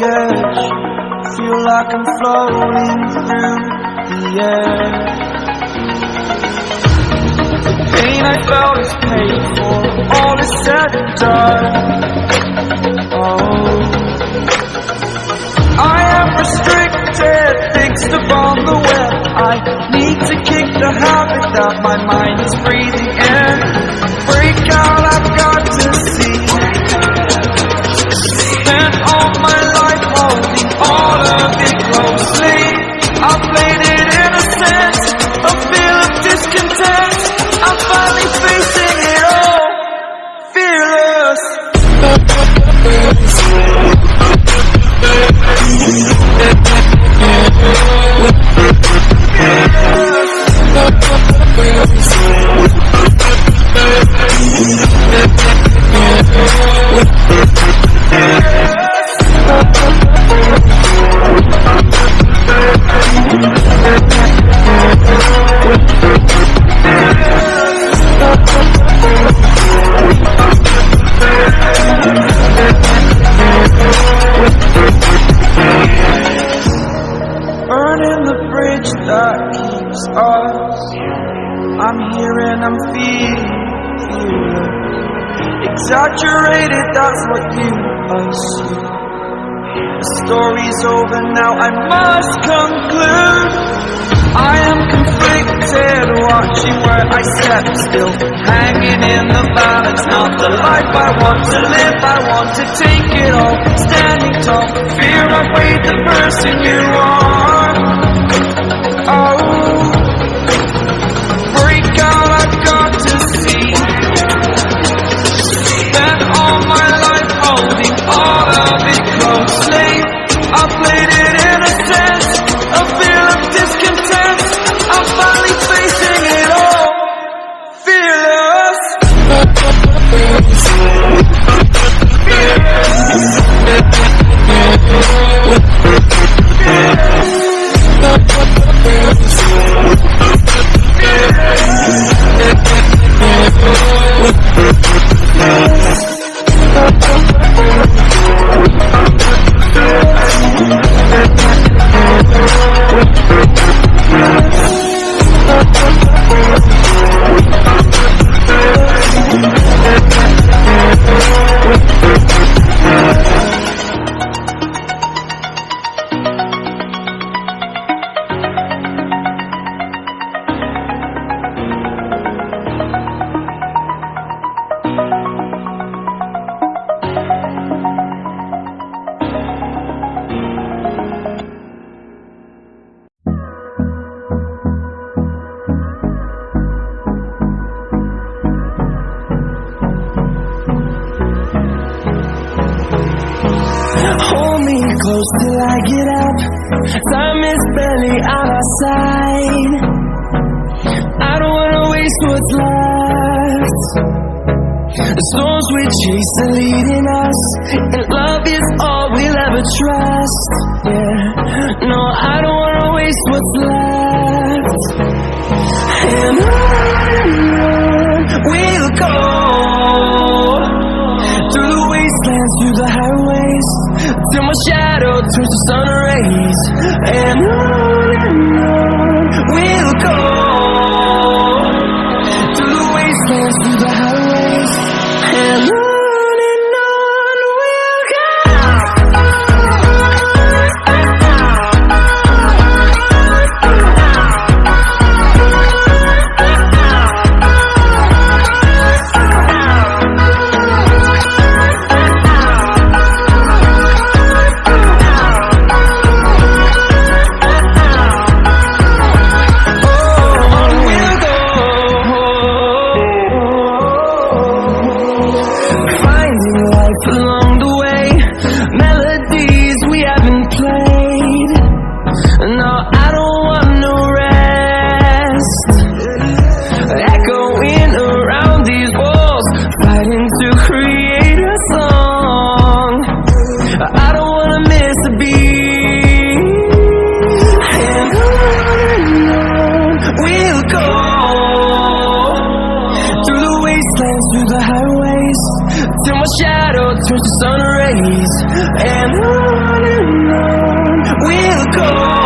edge. Feel like I'm floating through the air. The pain I felt is paid for, all is said and done. Oh, I am restricted, fixed upon the web. I need to kick the habit that my mind is breathing in. Break out, I've got to see. Spent all my life holding all of it closely. I played it innocent, a feel of discontent. I'm finally facing it all, fearless. Burning the bridge that keeps us. I'm here and I'm feeling exaggerated, that's what you assume. The story's over now, I must conclude. I am conflicted, watching where I step still, hanging in the balance. Not the life I want to live, I want to take it all. Standing tall, fear I've weighed the person you are. Oh, break out, I've got to see. Spent all my life holding all of it closely. I played it innocent, a feel of discontent. I'm finally facing it all, fearless. Close till I get up. Time is barely on our side. I don't wanna waste what's left. The storms we chase are leading us, and love is all we'll ever trust. Yeah, no, I don't wanna waste what's left. And on we'll go, through the wastelands, through the highways, till my shadow turns to sun rays. And on we'll go, through the wastelands, through the highways. And on we'll go. till my shadow turns to sun rays. And on we'll go.